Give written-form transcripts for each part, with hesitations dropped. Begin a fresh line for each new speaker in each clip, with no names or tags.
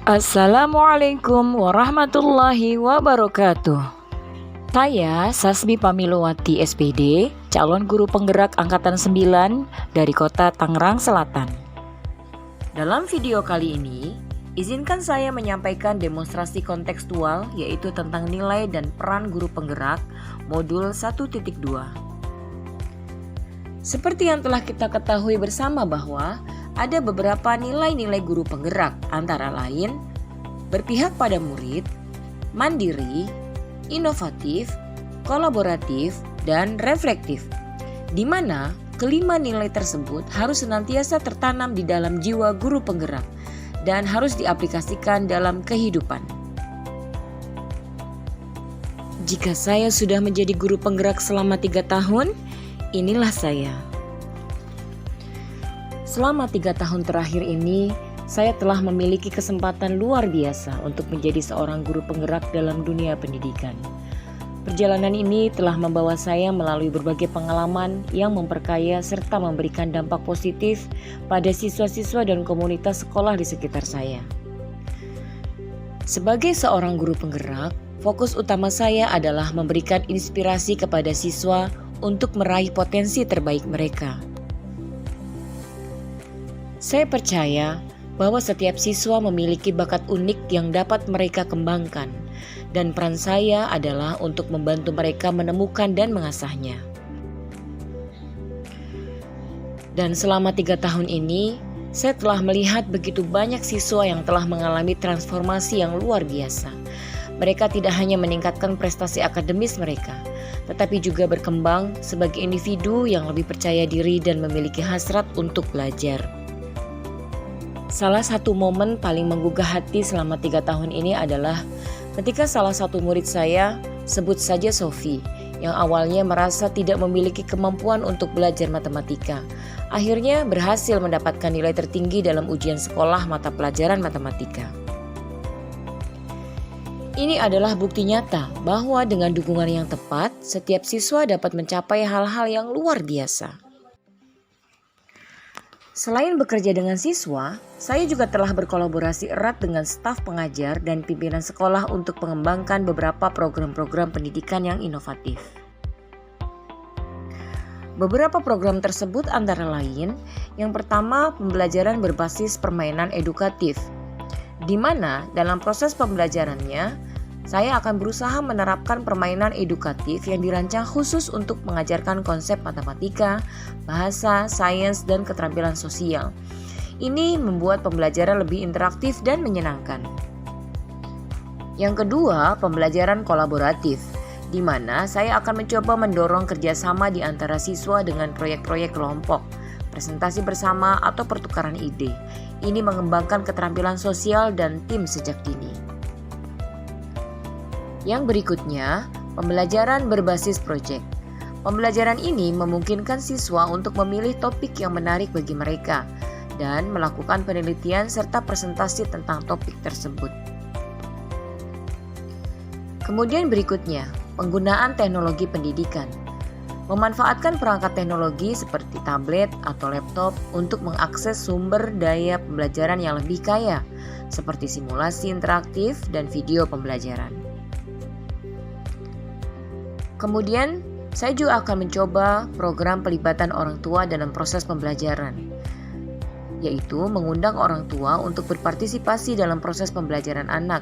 Assalamualaikum warahmatullahi wabarakatuh. Saya Sasmi Pamiluwati SPD, calon guru penggerak Angkatan 9 dari Kota Tangerang Selatan. Dalam video kali ini, izinkan saya menyampaikan demonstrasi kontekstual yaitu tentang nilai dan peran guru penggerak modul 1.2. Seperti yang telah kita ketahui bersama bahwa ada beberapa nilai-nilai guru penggerak, antara lain berpihak pada murid, mandiri, inovatif, kolaboratif, dan reflektif, di mana kelima nilai tersebut harus senantiasa tertanam di dalam jiwa guru penggerak dan harus diaplikasikan dalam kehidupan. Jika saya sudah menjadi guru penggerak selama 3 tahun, inilah saya. Selama 3 tahun terakhir ini, saya telah memiliki kesempatan luar biasa untuk menjadi seorang guru penggerak dalam dunia pendidikan. Perjalanan ini telah membawa saya melalui berbagai pengalaman yang memperkaya serta memberikan dampak positif pada siswa-siswa dan komunitas sekolah di sekitar saya. Sebagai seorang guru penggerak, fokus utama saya adalah memberikan inspirasi kepada siswa untuk meraih potensi terbaik mereka. Saya percaya bahwa setiap siswa memiliki bakat unik yang dapat mereka kembangkan, dan peran saya adalah untuk membantu mereka menemukan dan mengasahnya. Dan selama 3 tahun ini, saya telah melihat begitu banyak siswa yang telah mengalami transformasi yang luar biasa. Mereka tidak hanya meningkatkan prestasi akademis mereka, tetapi juga berkembang sebagai individu yang lebih percaya diri dan memiliki hasrat untuk belajar. Salah satu momen paling menggugah hati selama 3 tahun ini adalah ketika salah satu murid saya, sebut saja Sofi, yang awalnya merasa tidak memiliki kemampuan untuk belajar matematika, akhirnya berhasil mendapatkan nilai tertinggi dalam ujian sekolah mata pelajaran matematika. Ini adalah bukti nyata bahwa dengan dukungan yang tepat, setiap siswa dapat mencapai hal-hal yang luar biasa. Selain bekerja dengan siswa, saya juga telah berkolaborasi erat dengan staf pengajar dan pimpinan sekolah untuk mengembangkan beberapa program-program pendidikan yang inovatif. Beberapa program tersebut antara lain, yang pertama pembelajaran berbasis permainan edukatif, di mana dalam proses pembelajarannya, saya akan berusaha menerapkan permainan edukatif yang dirancang khusus untuk mengajarkan konsep matematika, bahasa, sains, dan keterampilan sosial. Ini membuat pembelajaran lebih interaktif dan menyenangkan. Yang kedua, pembelajaran kolaboratif, di mana saya akan mencoba mendorong kerjasama di antara siswa dengan proyek-proyek kelompok, presentasi bersama, atau pertukaran ide. Ini mengembangkan keterampilan sosial dan tim sejak dini. Yang berikutnya, pembelajaran berbasis proyek. Pembelajaran ini memungkinkan siswa untuk memilih topik yang menarik bagi mereka dan melakukan penelitian serta presentasi tentang topik tersebut. Kemudian berikutnya, penggunaan teknologi pendidikan. Memanfaatkan perangkat teknologi seperti tablet atau laptop untuk mengakses sumber daya pembelajaran yang lebih kaya, seperti simulasi interaktif dan video pembelajaran. Kemudian, saya juga akan mencoba program pelibatan orang tua dalam proses pembelajaran, yaitu mengundang orang tua untuk berpartisipasi dalam proses pembelajaran anak,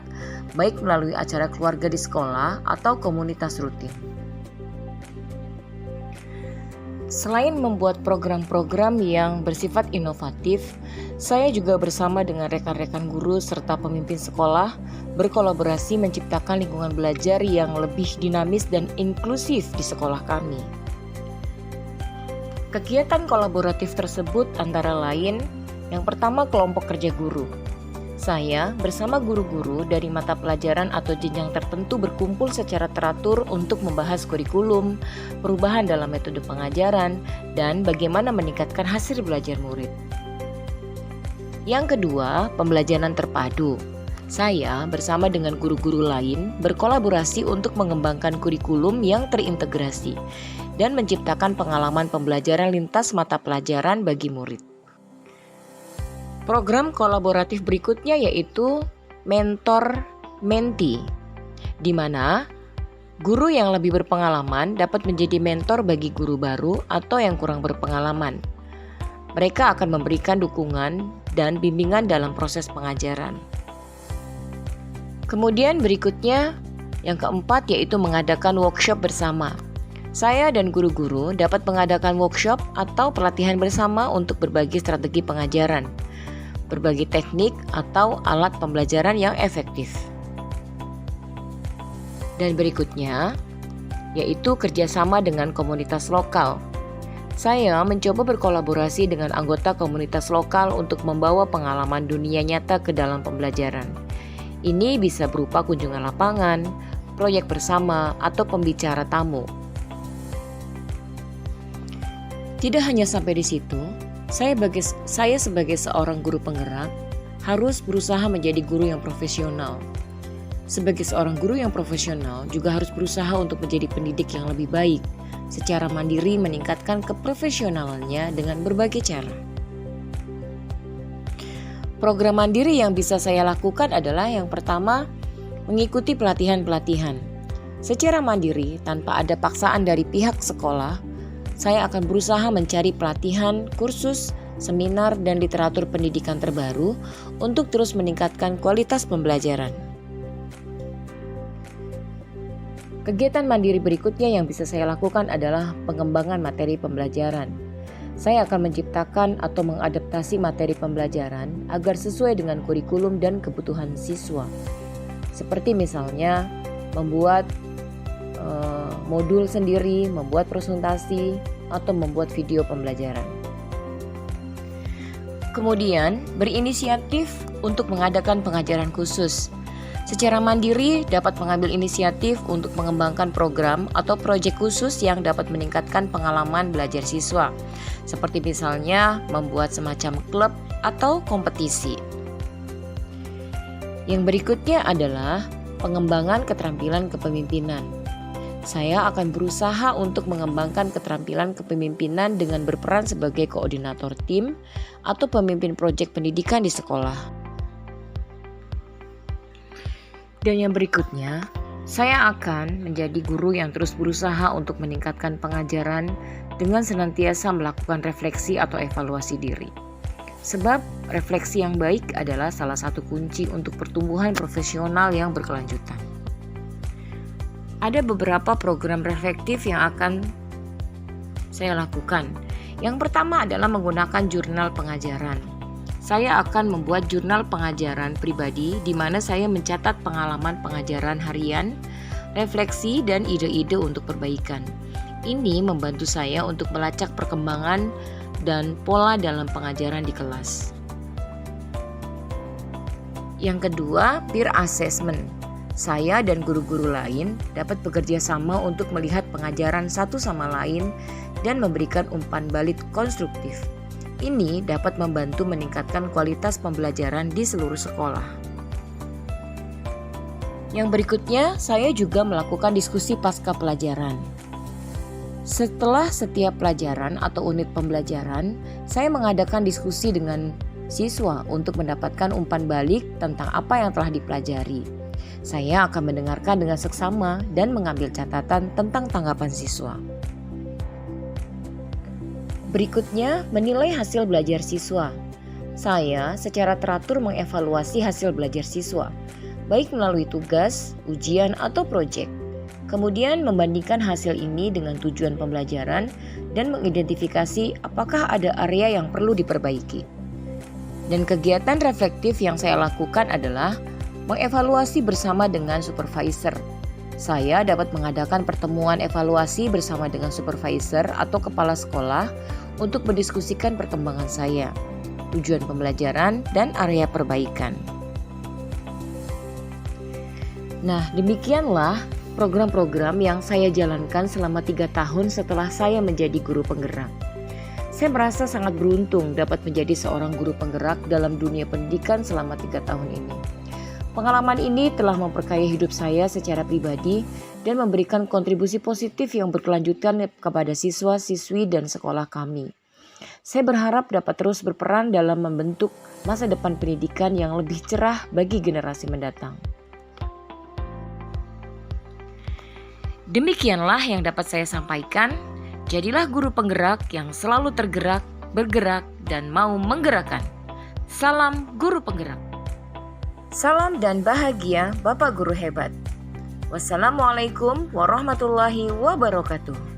baik melalui acara keluarga di sekolah atau komunitas rutin. Selain membuat program-program yang bersifat inovatif, saya juga bersama dengan rekan-rekan guru serta pemimpin sekolah berkolaborasi menciptakan lingkungan belajar yang lebih dinamis dan inklusif di sekolah kami. Kegiatan kolaboratif tersebut antara lain, yang pertama kelompok kerja guru. Saya bersama guru-guru dari mata pelajaran atau jenjang tertentu berkumpul secara teratur untuk membahas kurikulum, perubahan dalam metode pengajaran, dan bagaimana meningkatkan hasil belajar murid. Yang kedua, pembelajaran terpadu. Saya bersama dengan guru-guru lain berkolaborasi untuk mengembangkan kurikulum yang terintegrasi dan menciptakan pengalaman pembelajaran lintas mata pelajaran bagi murid. Program kolaboratif berikutnya yaitu mentor-mentee, di mana guru yang lebih berpengalaman dapat menjadi mentor bagi guru baru atau yang kurang berpengalaman. Mereka akan memberikan dukungan dan bimbingan dalam proses pengajaran. Kemudian berikutnya, yang keempat yaitu mengadakan workshop bersama. Saya dan guru-guru dapat mengadakan workshop atau pelatihan bersama untuk berbagi strategi pengajaran, berbagi teknik atau alat pembelajaran yang efektif. Dan berikutnya, yaitu kerjasama dengan komunitas lokal. Saya mencoba berkolaborasi dengan anggota komunitas lokal untuk membawa pengalaman dunia nyata ke dalam pembelajaran. Ini bisa berupa kunjungan lapangan, proyek bersama, atau pembicara tamu. Tidak hanya sampai di situ, saya sebagai seorang guru penggerak harus berusaha menjadi guru yang profesional. Sebagai seorang guru yang profesional juga harus berusaha untuk menjadi pendidik yang lebih baik, secara mandiri meningkatkan keprofesionalannya dengan berbagai cara. Program mandiri yang bisa saya lakukan adalah yang pertama, mengikuti pelatihan-pelatihan. Secara mandiri, tanpa ada paksaan dari pihak sekolah, saya akan berusaha mencari pelatihan, kursus, seminar, dan literatur pendidikan terbaru untuk terus meningkatkan kualitas pembelajaran. Kegiatan mandiri berikutnya yang bisa saya lakukan adalah pengembangan materi pembelajaran. Saya akan menciptakan atau mengadaptasi materi pembelajaran agar sesuai dengan kurikulum dan kebutuhan siswa. Seperti misalnya membuat modul sendiri, membuat presentasi, atau membuat video pembelajaran. Kemudian berinisiatif untuk mengadakan pengajaran khusus. Secara mandiri dapat mengambil inisiatif untuk mengembangkan program atau proyek khusus yang dapat meningkatkan pengalaman belajar siswa, seperti misalnya membuat semacam klub atau kompetisi. Yang berikutnya adalah pengembangan keterampilan kepemimpinan. Saya akan berusaha untuk mengembangkan keterampilan kepemimpinan dengan berperan sebagai koordinator tim atau pemimpin proyek pendidikan di sekolah. Dan yang berikutnya, saya akan menjadi guru yang terus berusaha untuk meningkatkan pengajaran dengan senantiasa melakukan refleksi atau evaluasi diri. Sebab refleksi yang baik adalah salah satu kunci untuk pertumbuhan profesional yang berkelanjutan. Ada beberapa program reflektif yang akan saya lakukan. Yang pertama adalah menggunakan jurnal pengajaran. Saya akan membuat jurnal pengajaran pribadi di mana saya mencatat pengalaman pengajaran harian, refleksi, dan ide-ide untuk perbaikan. Ini membantu saya untuk melacak perkembangan dan pola dalam pengajaran di kelas. Yang kedua, peer assessment. Saya dan guru-guru lain dapat bekerja sama untuk melihat pengajaran satu sama lain dan memberikan umpan balik konstruktif. Ini dapat membantu meningkatkan kualitas pembelajaran di seluruh sekolah. Yang berikutnya, saya juga melakukan diskusi pasca pelajaran. Setelah setiap pelajaran atau unit pembelajaran, saya mengadakan diskusi dengan siswa untuk mendapatkan umpan balik tentang apa yang telah dipelajari. Saya akan mendengarkan dengan seksama dan mengambil catatan tentang tanggapan siswa. Berikutnya, menilai hasil belajar siswa. Saya secara teratur mengevaluasi hasil belajar siswa, baik melalui tugas, ujian, atau proyek. Kemudian membandingkan hasil ini dengan tujuan pembelajaran dan mengidentifikasi apakah ada area yang perlu diperbaiki. Dan kegiatan reflektif yang saya lakukan adalah mengevaluasi bersama dengan supervisor. Saya dapat mengadakan pertemuan evaluasi bersama dengan supervisor atau kepala sekolah untuk mendiskusikan perkembangan saya, tujuan pembelajaran, dan area perbaikan. Nah, demikianlah program-program yang saya jalankan selama 3 tahun setelah saya menjadi guru penggerak. Saya merasa sangat beruntung dapat menjadi seorang guru penggerak dalam dunia pendidikan selama 3 tahun ini. Pengalaman ini telah memperkaya hidup saya secara pribadi dan memberikan kontribusi positif yang berkelanjutan kepada siswa, siswi, dan sekolah kami. Saya berharap dapat terus berperan dalam membentuk masa depan pendidikan yang lebih cerah bagi generasi mendatang. Demikianlah yang dapat saya sampaikan. Jadilah guru penggerak yang selalu tergerak, bergerak, dan mau menggerakkan. Salam guru penggerak. Salam dan bahagia Bapak Guru hebat. Wassalamualaikum warahmatullahi wabarakatuh.